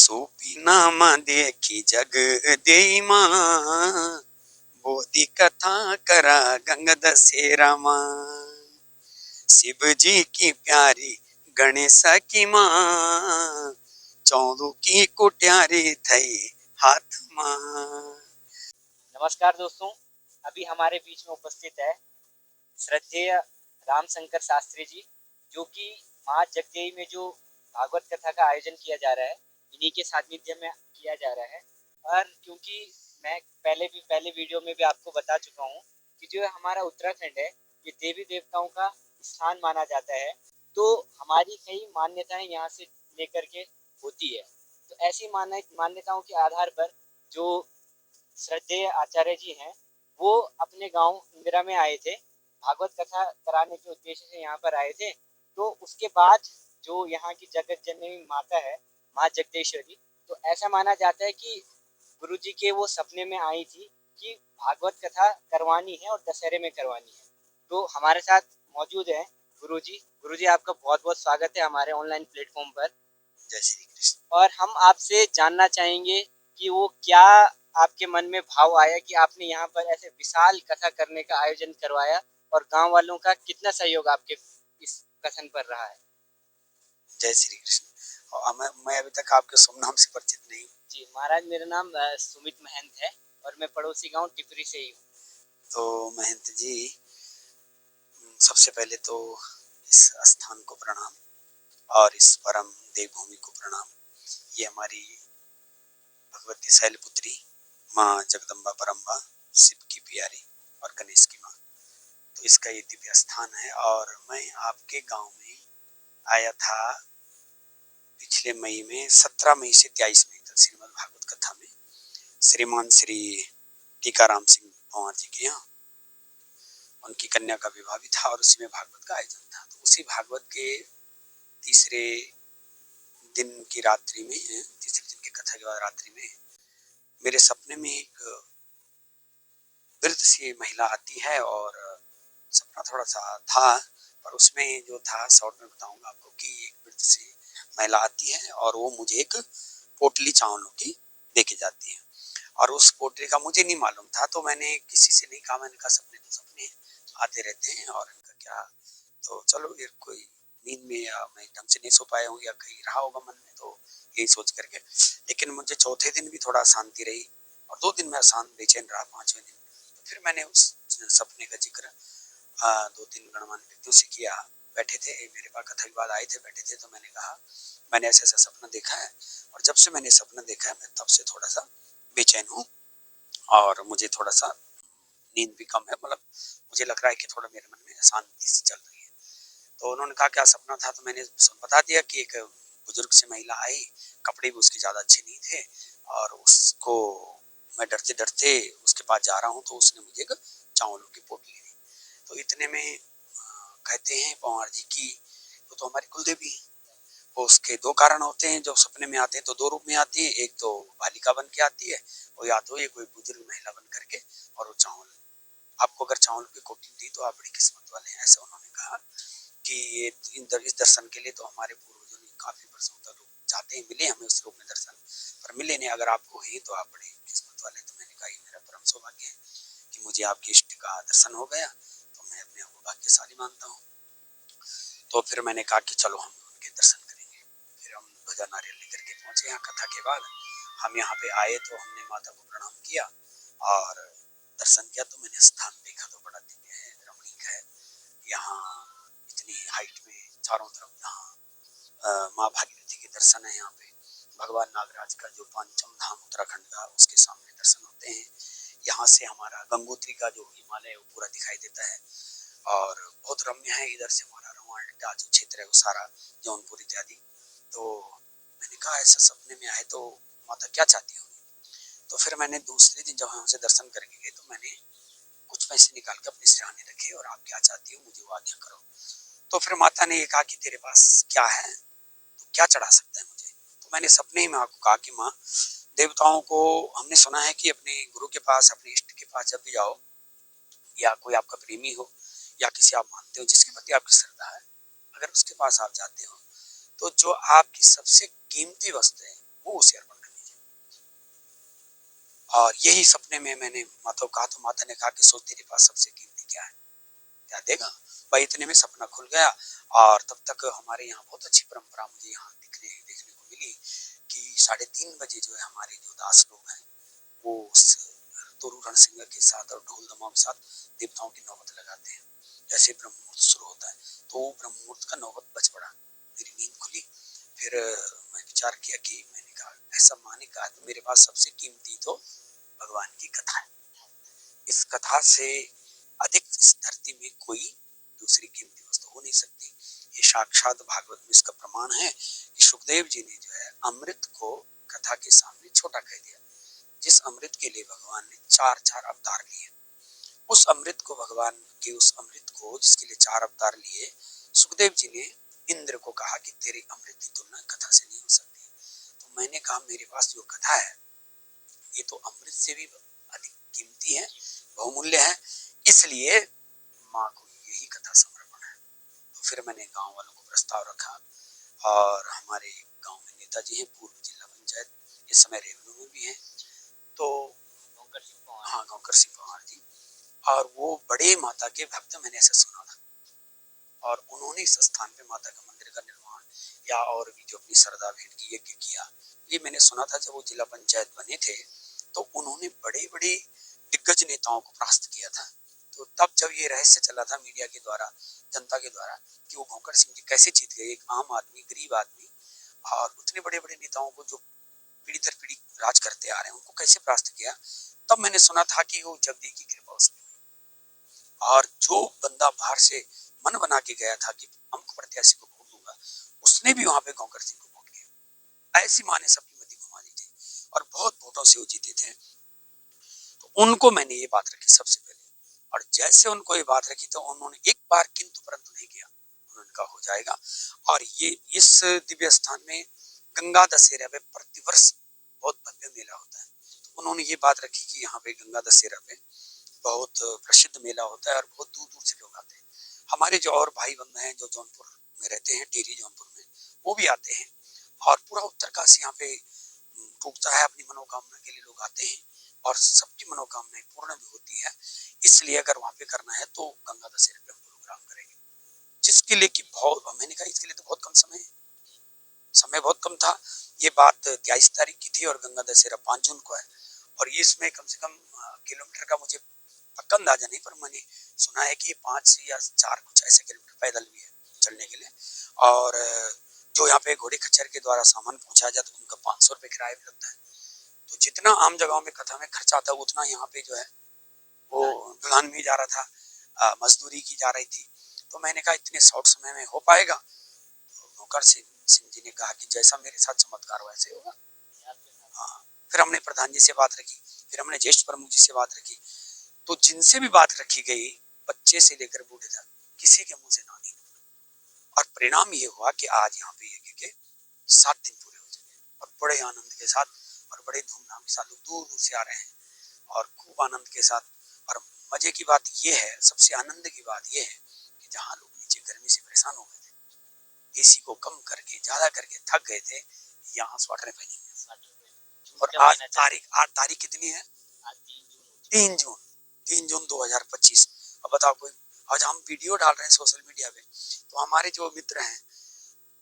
सोपी नामा देखी जग देई मां, बोधी कथा करा गंग दशेरा मां। शिव जी की प्यारी गणेशा की मां, चौदू की कुट्यारी थई हाथ मां। नमस्कार दोस्तों, अभी हमारे बीच में उपस्थित है श्रद्धेय रामशंकर शास्त्री जी, जो कि माँ जगदेवी में जो भागवत कथा का आयोजन किया जा रहा है, इन्हीं के सानिध्य में किया जा रहा है। और क्योंकि मैं पहले वीडियो में भी आपको बता चुका हूँ कि जो हमारा उत्तराखंड है, ये देवी देवताओं का स्थान माना जाता है, तो हमारी कई मान्यताएं यहाँ से लेकर के होती है। तो ऐसी मान्यताओं के आधार पर जो श्रद्धेय आचार्य जी हैं, वो अपने गांव इंदिरा में आए थे, भागवत कथा कराने के उद्देश्य से यहाँ पर आए थे। तो उसके बाद जो यहाँ की जगत जननी माता है, माँ जगदेश्वरी, तो ऐसा माना जाता है कि गुरु जी के वो सपने में आई थी कि भागवत कथा करवानी है और दशहरे में करवानी है। तो हमारे साथ मौजूद है गुरु जी। गुरु जी, आपका बहुत बहुत स्वागत है हमारे ऑनलाइन प्लेटफॉर्म पर। जय श्री कृष्ण। और हम आपसे जानना चाहेंगे कि वो क्या आपके मन में भाव आया कि आपने यहाँ पर ऐसे विशाल कथा करने का आयोजन करवाया, और गांव वालों का कितना सहयोग आपके इस कथन पर रहा है। जय श्री कृष्ण। और मैं अभी तक आपके शुभ नाम से परिचित नहीं हूँ। जी महाराज, मेरा नाम सुमित महंत है और मैं पड़ोसी गांव टिपरी से ही हूँ। तो महंत जी, सबसे पहले तो इस स्थान को प्रणाम और इस परम देवभूमि को प्रणाम। ये हमारी भगवती शैलपुत्री माँ जगदम्बा परम्बा, शिव की प्यारी और गणेश की माँ, तो इसका ये दिव्य स्थान है। और मैं आपके गांव में आया था पिछले मई में, 17 मई से 23 मई तक श्रीमद् भागवत कथा में श्रीमान श्री टीकाराम सिंह पंवार जी के यहाँ उनकी कन्या का विवाह भी था और उसी में भागवत का आयोजन था। तो उसी भागवत के तीसरे दिन की रात्रि में, तीसरे दिन की कथा के बाद रात्रि में मेरे सपने में एक वृद्ध सी महिला आती है। और सपना थोड़ा सा था, पर उसमें जो था शॉर्ट में बताऊंगा आपको कि एक वृद्ध सी महिला आती है और वो मुझे एक पोटली चावलों की देके जाती है। और उस पोटली का मुझे नहीं मालूम था, तो मैंने किसी से नहीं कहा। मैंने कहा सपने तो सपने आते रहते हैं और इनका क्या, तो चलो ये कोई नींद में या मैं ढंग से नहीं सो पाया हूँ या कहीं रहा होगा मन में, तो यही सोच करके। लेकिन मुझे चौथे दिन भी थोड़ा शांति रही और 2 दिन मैं शांत बेचैन रहा। 5वें दिन तो फिर मैंने उस सपने का जिक्र 2-3 गणमान्य व्यक्तियों से किया। बैठे थे मेरे पास, कथा के बाद आए थे, बैठे थे, तो मैंने कहा मैंने ऐसा ऐसा सपना देखा है और जब से मैंने सपना देखा है मैं तब से थोड़ा सा बेचैन हूँ और मुझे थोड़ा सा नींद भी कम है, मतलब मुझे लग रहा है कि थोड़ा मेरे मन में शांति से चल रही है। तो उन्होंने कहा क्या सपना था, तो मैंने बता दिया कि एक बुजुर्ग सी महिला आई, कपड़े भी उसके ज्यादा अच्छे नहीं थे और उसको मैं डरते डरते उसके पास जा रहा हूँ, तो उसने मुझे एक चावलों की पोटली दी। तो इतने में कहते हैं पंवार जी की वो तो हमारी कुलदेवी है। वो उसके 2 कारण होते हैं, जो सपने में आते हैं तो 2 रूप में आती है। एक तो बालिका बन के आती है, और या तो ये कोई बुजुर्ग महिला बन करके, और वो चावल आपको अगर चावल की कोटली दी तो आप बड़ी किस्मत वाले हैं, ऐसा उन्होंने कहा। कि ये इस दर्शन के लिए तो हमारे पूर्वजों ने काफी वर्षों तक लोग जाते हैं, मिले हमें उस रूप में दर्शन, पर मिले नहीं। अगर आपको है तो आप बड़े किस्मत वाले। तो मैंने कहा ये मेरा परम सौभाग्य है कि मुझे आपके इष्ट का दर्शन हो गया, तो मैं अपने आप को भाग्यशाली मानता हूँ। तो फिर मैंने कहा कि चलो हम उनके दर्शन करेंगे। फिर हम ध्वजा नारियल लेकर के पहुंचे यहाँ। कथा के बाद हम यहाँ पे आए तो हमने माता को प्रणाम किया और दर्शन किया। तो मैंने स्थान देखा तो बड़ा दिव्य है, रमणीक है। यहाँ इतनी हाइट में चारों तरफ यहाँ माँ भागीरथी के दर्शन है। यहाँ पे भगवान नागराज का जो पंचम धाम उत्तराखंड का, उसके सामने दर्शन होते हैं। यहाँ से हमारा गंगोत्री का जो हिमालय वो पूरा दिखाई देता है और बहुत रम्य है। इधर से हमारा रवांडा जो क्षेत्र है वो सारा, जौनपुर इत्यादि। तो मैंने कहा ऐसा सपने में आए तो माता क्या चाहती होगी। तो फिर मैंने दूसरे दिन जब हम से दर्शन करके गए तो मैंने कुछ पैसे निकाल कर अपने सिरहाने रखे और आप क्या चाहती हो मुझे वो आज्ञा करो। तो फिर माता ने ये कहा कि तेरे पास क्या है, तो क्या चढ़ा सकता है मुझे। तो मैंने सपने ही माँ को कहा कि माँ, देवताओं को हमने सुना है कि अपने गुरु के पास, अपने इष्ट के पास जब भी जाओ, या कोई आपका प्रेमी हो या किसी आप मानते हो जिसके प्रति आपकी श्रद्धा है, अगर उसके पास आप जाते हो तो जो आपकी सबसे कीमती वस्तु है वो उसे अर्पण कर दीजिए। और यही सपने में मैंने माता को कहा, तो माता ने कहा कि सोच तेरे पास सबसे कीमती क्या है, क्या देगा भाई। इतने में सपना खुल गया। और तब तक हमारे यहाँ बहुत अच्छी परंपरा मुझे यहाँ देखने को मिली कि 3:30 बजे जो है हमारे जो दास लोग हैं वो उस तोरू रण सिंह के साथ और ढोल दमाओं के साथ देवताओं की नौबत लगाते हैं। जैसे ब्रह्म मुहूर्त शुरू होता है तो ब्रह्म मुहूर्त का नौबत बज पड़ा। मेरी नींद खुली। फिर मैं विचार किया कि मैंने कहा ऐसा माने कहा तो मेरे पास सबसे कीमती तो भगवान की कथा है। इस कथा से अधिक इस धरती में कोई दूसरी कीमती वस्तु हो नहीं सकती। ये साक्षात भागवत में इसका प्रमाण है कि सुखदेव जी ने जो है अमृत को कथा के सामने छोटा कह दिया। जिस अमृत के लिए भगवान ने 4 अवतार लिए, उस अमृत को भगवान के उस अमृत को जिसके लिए 4 अवतार लिए, सुखदेव जी ने इंद्र को कहा कि तेरे अमृत की तुलना कथा से नहीं हो सकती। तो मैंने कहा मेरे पास जो कथा है ये तो अमृत से भी अधिक कीमती है, बहुमूल्य है, इसलिए माँ को यही कथा समर्पण है। तो फिर मैंने गांव वालों को प्रस्ताव रखा और हमारे गांव में नेताजी हैं, पूर्व जिला पंचायत, इस समय रेवन्यू में भी हैं, तो हाँ गौकर सिंह पवार जी, और वो बड़े माता के भक्त, मैंने ऐसा सुना था। और उन्होंने इस स्थान पे माता का मंदिर का निर्माण या और भी जो अपनी श्रद्धा भेंट की यज्ञ किया, ये मैंने सुना था। जब वो जिला पंचायत बने थे तो उन्होंने बड़े बड़े दिग्गज नेताओं को परास्त किया था। तो तब जब ये रहस्य चला था मीडिया के द्वारा, जनता के द्वारा, कि वो गौकर सिंह जी कैसे जीत गए, एक आम आदमी, गरीब आदमी, और उतने बड़े बड़े नेताओं को जो पीढ़ी दर पीढ़ी राज करते आ रहे हैं उनको कैसे परास्त किया, तब मैंने सुना था कि वो जगदीश की कृपा उसमें। और जो बंदा बाहर से मन बना के गया था कि अमुक प्रत्याशी को वोट दूंगा, उसने भी वहां पे गौकर सिंह को वोट किया। ऐसी माँ ने सबकी मति घुमा दी थी और बहुत वोटों से वो जीते थे। तो उनको मैंने ये बात रखी सबसे पहले, और जैसे उनको ये बात रखी तो उन्होंने एक बार किंतु परंतु नहीं किया। उन्होंने कहा हो जाएगा। और ये इस दिव्य स्थान में गंगा दशहरा पे प्रतिवर्ष बहुत भव्य मेला होता है। तो उन्होंने ये बात रखी कि यहाँ पे गंगा दशहरा पे बहुत प्रसिद्ध मेला होता है और बहुत दूर दूर से लोग आते हैं। हमारे जो और भाई बंधु हैं जो जौनपुर में रहते हैं, टिहरी जौनपुर में, वो भी आते हैं। और पूरा उत्तरकाशी यहाँ पे टूटता है, अपनी मनोकामना के लिए लोग आते हैं और सबकी मनोकामनाएं पूर्ण भी होती है। इसलिए अगर वहाँ पे करना है तो गंगा दशहरा पे हम प्रोग्राम करेंगे, जिसके लिए कि बहुत, मैंने कहा इसके लिए तो बहुत कम समय है, समय बहुत कम था। ये बात 23 तारीख की थी और गंगा दशहरा 5 जून को है। और ये इसमें कम से कम किलोमीटर का मुझे पक्का अंदाजा नहीं, पर मैंने सुना है कि 5 या 4 कुछ ऐसे किलोमीटर पैदल भी है चलने के लिए। और जो यहाँ पे घोड़े खच्चर के द्वारा सामान पहुंचाया जाता है उनका 500 रुपये किराया भी लगता है। तो जितना आम जगहों में कथा में खर्चा आता है उतना यहाँ पे जो है वो ढलान में जा रहा था, मजदूरी की जा रही थी। तो मैंने कहा इतने शॉर्ट समय में हो पाएगा। तो गौकर सिंह जी ने कहा कि जैसा मेरे साथ चमत्कार वैसे होगा। हाँ, फिर हमने प्रधान जी से बात रखी, फिर हमने ज्येष्ठ प्रमुख जी से बात रखी। तो जिनसे भी बात रखी गई, बच्चे से लेकर बूढ़े तक, किसी के मुंह से ना नहीं। और परिणाम ये हुआ कि आज यहाँ पे यज्ञ के 7 दिन पूरे हो चुके और बड़े आनंद के साथ और बड़े धूमधाम के साथ लोग दूर दूर से आ रहे हैं और खूब आनंद के साथ। और मजे की बात ये है, सबसे आनंद की बात ये है कि जहाँ लोग नीचे गर्मी से परेशान हो गए थे, एसी को कम करके ज्यादा करके थक गए थे, यहाँ स्वेटर पहनेंगे। और आज तारीख कितनी है? 3 जून 2025। अब बताओ, कोई आज हम वीडियो डाल रहे हैं सोशल मीडिया पे, तो हमारे जो मित्र हैं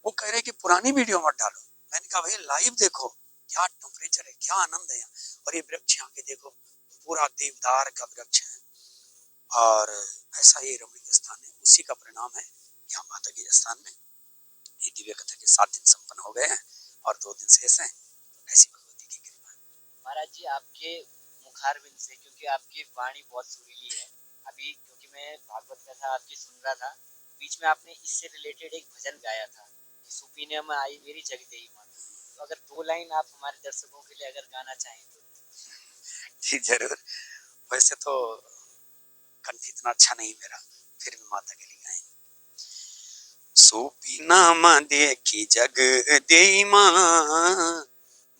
वो कह रहे हैं कि पुरानी वीडियो मत डालो। मैंने कहा भाई लाइव देखो, क्या टेम्परेचर है, क्या आनंद है। और ये वृक्ष यहाँ के देखो, पूरा देवदार का वृक्ष है। और ऐसा ये रमणीय स्थान है, उसी का परिणाम है यहाँ माता के स्थान में ये दिव्य कथा के 7 दिन संपन्न हो गए हैं और 2 दिन शेष हैं। ऐसी भगवती की कृपा। महाराज जी, आपके मुखारबिंद से, क्योंकि आपकी वाणी बहुत सुरीली है, अभी क्योंकि मैं भागवत कथा आपकी सुन रहा था, बीच में आपने इससे रिलेटेड एक भजन गाया था कि सुपीने में आई मेरी जगदेई माता। तो अगर 2 लाइन आप हमारे दर्शकों के लिए अगर गाना चाहें तो। जी जरूर। वैसे तो कंठ इतना अच्छा नहीं मेरा, फिर भी माता के लिए गाएंगे। सुपीना माँ देखी जग देई माँ,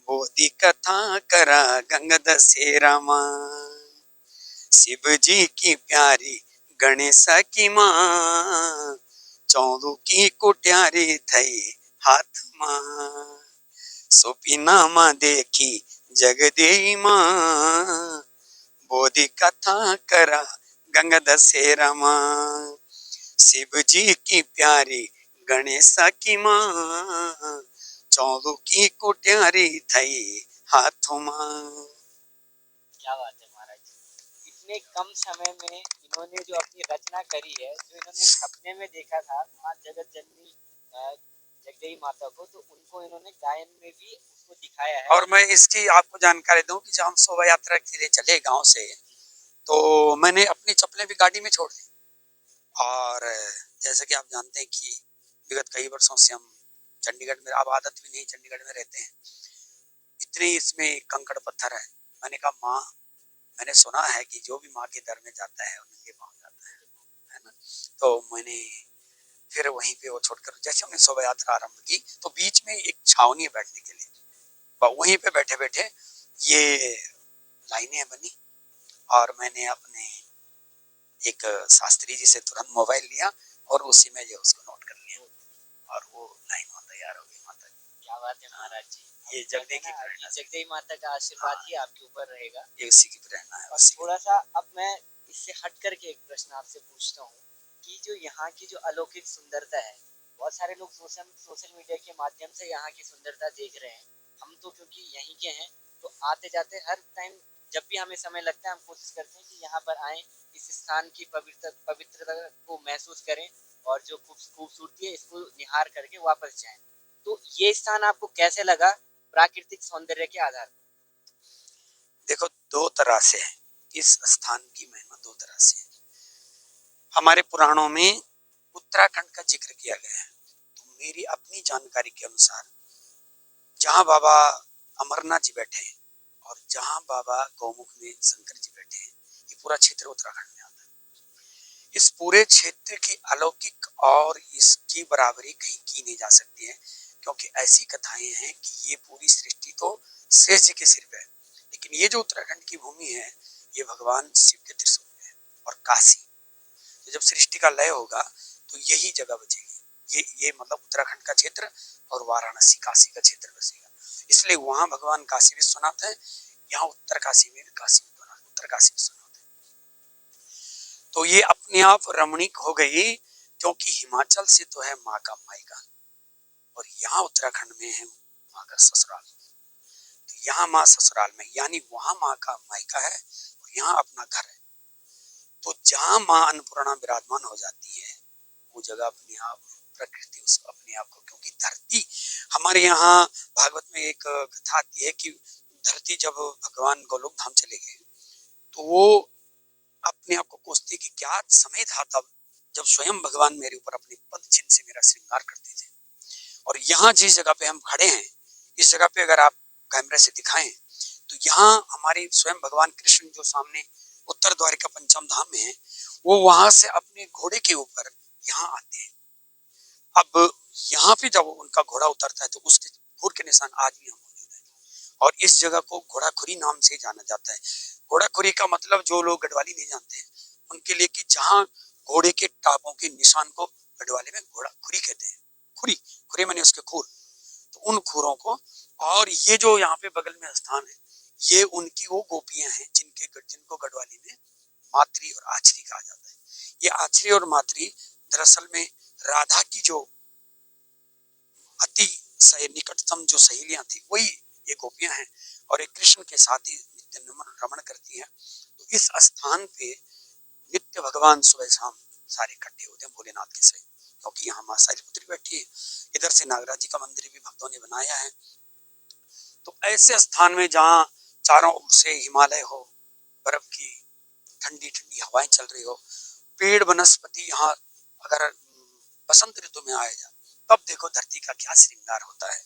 बोधी कथा करा गंगा दशहरा माँ। शिव जी की प्यारी गणेश की माँ, चौदू की कुट्यारी थई हाथ माँ। सोपीना माँ देखी जगदेई माँ, बोधि कथा करा गंगा दशहरा माँ। शिव जी की प्यारी गणेशा की माँ, चौदो की कुट्यारी थई हाथों माँ। क्या बात है महाराज जी, इतने कम समय में इन्होंने जो अपनी रचना करी है, जो इन्होंने सपने में देखा था माँ जगत जननी जगदेवी माता को, तो उनको इन्होंने गायन में भी उसको दिखाया है। और मैं इसकी आपको जानकारी दूं कि जब हम शोभा यात्रा के लिए चले गांव से, तो मैंने अपनी चप्पलें भी गाड़ी में छोड़ दी। और जैसे कि आप जानते हैं कि विगत कई वर्षों से हम चंडीगढ़ में, अब आदत भी नहीं, चंडीगढ़ में रहते हैं, इतने इसमें कंकड़ पत्थर है। मैंने कहा माँ, मैंने सुना है कि जो भी माँ के दर में जाता है नंगे पांव जाता है ना। तो मैंने फिर वहीं पे वो छोड़कर, जैसे हमने शोभा यात्रा आरंभ की, तो बीच में एक छावनी है बैठने के लिए, वहीं पे बैठे बैठे ये लाइनें बनी। और मैंने अपने एक शास्त्री जी से तुरंत मोबाइल लिया और उसी में जो उसको नोट कर लिया, और वो लाइन वहाँ तैयार हो गई। माता जी क्या बात है महाराज जी, ये जगदेवी की प्रेरणा, जगदेवी माता का आशीर्वाद ही आपके ऊपर रहेगा। ये उसी की प्रेरणा है। और थोड़ा सा अब मैं इससे हट करके एक प्रश्न आपसे पूछता हूँ कि जो यहाँ की जो अलौकिक सुंदरता है, बहुत सारे लोग सोशल मीडिया के माध्यम से यहाँ की सुंदरता देख रहे हैं। हम तो क्योंकि यहीं के हैं, तो आते जाते हर टाइम जब भी हमें समय लगता है, हम कोशिश करते हैं कि यहाँ पर आएं, इस स्थान की पवित्रता को महसूस करें, और जो खूबसूरती है इसको निहार करके वापस जाएं। तो ये स्थान आपको कैसे लगा प्राकृतिक सौंदर्य के आधार पर? देखो, दो तरह से है इस स्थान की महिमा, दो तरह से है। हमारे पुराणों में उत्तराखंड का जिक्र किया गया है। तो मेरी अपनी जानकारी के अनुसार, जहाँ बाबा अमरनाथ जी बैठे हैं और जहाँ बाबा गौमुख में शंकर जी बैठे हैं, ये पूरा क्षेत्र उत्तराखंड में आता है। इस पूरे क्षेत्र की अलौकिक और इसकी बराबरी कहीं की नहीं जा सकती है, क्योंकि ऐसी कथाएं हैं कि ये पूरी सृष्टि तो शेष जी के सिर पे है, लेकिन ये जो उत्तराखंड की भूमि है, ये भगवान शिव के त्रिशूल पे है। और काशी, तो जब सृष्टि का लय होगा तो यही जगह बचेगी। ये मतलब उत्तराखंड का क्षेत्र, और वाराणसी काशी का क्षेत्र बचेगा। इसलिए वहां भगवान काशी विश्वनाथ है, यहाँ उत्तर काशी में भी काशी विश्वनाथ, उत्तर काशी विश्वनाथ है। तो ये अपने आप रमणीक हो गई, क्योंकि हिमाचल से तो है माँ का मायका, और यहाँ उत्तराखंड में है माँ का ससुराल। तो यहाँ माँ ससुराल में, यानी वहां माँ का मायका है और यहाँ अपना घर है। तो जहाँ माँ अन्नपूर्णा विराजमान हो जाती है, वो जगह अपने आप, प्रकृति उसको अपने आप को, क्योंकि धरती, हमारे यहाँ भागवत में एक कथा आती है कि धरती जब भगवान गोलोक धाम चले गए, तो वो अपने आप को कोसती कि क्या समय था तब जब स्वयं भगवान मेरे ऊपर अपने पद चिन्ह से मेरा श्रृंगार करते थे। और यहाँ जिस जगह पे हम खड़े हैं, इस जगह पे अगर आप कैमरे से दिखाएं, तो यहाँ हमारे स्वयं भगवान कृष्ण जो सामने उत्तर द्वारिका पंचम धाम में है, वो वहां से अपने घोड़े के ऊपर यहाँ आते हैं। अब यहाँ पे जब उनका घोड़ा उतरता है, तो उसके खुर के निशान आज भी यहाँ मौजूद है, और इस जगह को घोड़ाखुरी नाम से जाना जाता है। घोड़ाखुरी का मतलब, जो लोग गढ़वाली नहीं जानते हैं उनके लिए, कि जहाँ घोड़े के टापों के निशान को गढ़वाली में घोड़ाखुरी कहते हैं। खुरी, खुरी माने उसके खुर, तो उन खुरों को। और ये जो यहाँ पे बगल में स्थान है, ये उनकी वो गोपियां हैं जिनको गढ़वाली में मातृ और आछरी कहा जाता है। ये आछरी और मातृ दरअसल में राधा की जो अति निकटतम जो सहेलियां थी, वही ये गोपियां हैं, और एक कृष्ण के साथ ही नित्य रमण करती हैं। तो इस स्थान पे नित्य भगवान सुबह शाम सारे इकट्ठे होते हैं भोलेनाथ के सहित, क्योंकि यहाँ माँ शैलपुत्री बैठी है। इधर से नागराज जी का मंदिर भी भक्तों ने बनाया है। तो ऐसे स्थान में जहाँ चारों ओर से हिमालय हो, बर्फ की ठंडी ठंडी हवाएं चल रही हो, पेड़ वनस्पति, यहाँ अगर बसंत ऋतु में आए जा, तब देखो धरती का क्या श्रृंगार होता है।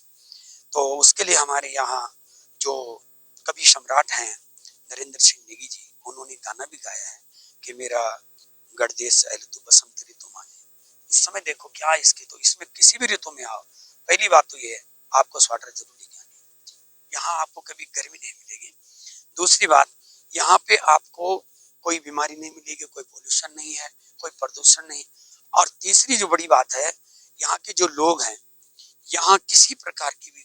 तो उसके लिए हमारे यहाँ जो कवि सम्राट हैं नरेंद्र सिंह नेगी जी, उन्होंने गाना भी गाया है कि मेरा गढ़देश ऋतु बसंत ऋतु माने। इस समय देखो क्या इसकी, तो इसमें किसी भी ऋतु में आओ, पहली बात तो ये है, आपको स्वेटर जरूर लेके आनी है। यहाँ आपको कभी गर्मी नहीं मिलेगी। दूसरी बात, यहाँ पे आपको कोई बीमारी नहीं मिलेगी, कोई पोल्यूशन नहीं है, कोई प्रदूषण नहीं। और तीसरी जो बड़ी बात है, यहाँ के जो लोग हैं, यहाँ किसी प्रकार की भी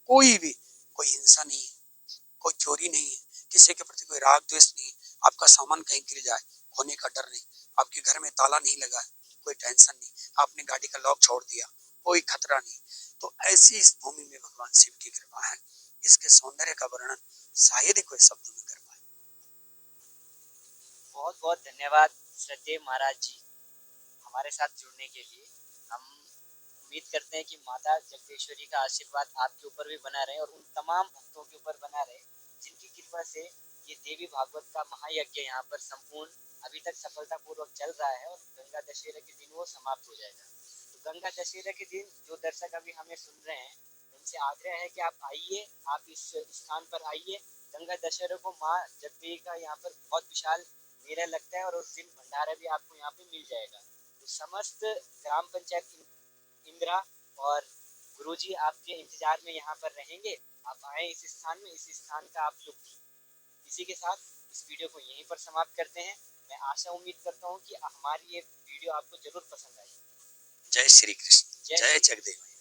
कोई भी, कोई हिंसा नहीं है, कोई चोरी नहीं है, किसी के प्रति कोई राग द्वेष नहीं है, आपका सामान कहीं गिर जाए खोने का डर नहीं, आपके घर में ताला नहीं लगा है, कोई टेंशन नहीं, आपने गाड़ी का लॉक छोड़ दिया, कोई खतरा नहीं। तो ऐसी इस भूमि में भगवान शिव की कृपा है, इसके सौंदर्य का वर्णन शायद ही कोई शब्दों में कर पाए। बहुत बहुत धन्यवाद श्रद्धेय महाराज जी हमारे साथ जुड़ने के लिए। हम उम्मीद करते हैं कि माता जगदीश्वरी का आशीर्वाद आपके ऊपर भी बना रहे और उन तमाम भक्तों के ऊपर बना रहे जिनकी कृपा से ये देवी भागवत का महायज्ञ यहाँ पर संपूर्ण अभी तक सफलतापूर्वक चल रहा है और गंगा दशहरा के दिन वो समाप्त हो जाएगा। तो गंगा दशहरा के दिन जो दर्शक अभी हमें सुन रहे हैं उनसे आग्रह है कि आप आइए, आप इस स्थान पर आइए। गंगा दशहरा को माँ जगदम्बा का यहाँ पर बहुत विशाल मेला लगता है और उस दिन भंडारा भी आपको यहाँ पे मिल जाएगा। तो समस्त ग्राम पंचायत इंदिरा और गुरुजी आपके इंतजार में यहाँ पर रहेंगे। आप आए इस स्थान में, इस स्थान का आप लुत्फ। इसी के साथ इस वीडियो को यहीं पर समाप्त करते हैं। मैं आशा उम्मीद करता हूँ कि हमारी ये वीडियो आपको जरूर पसंद आई। जय श्री कृष्ण, जय श्री जगदेव।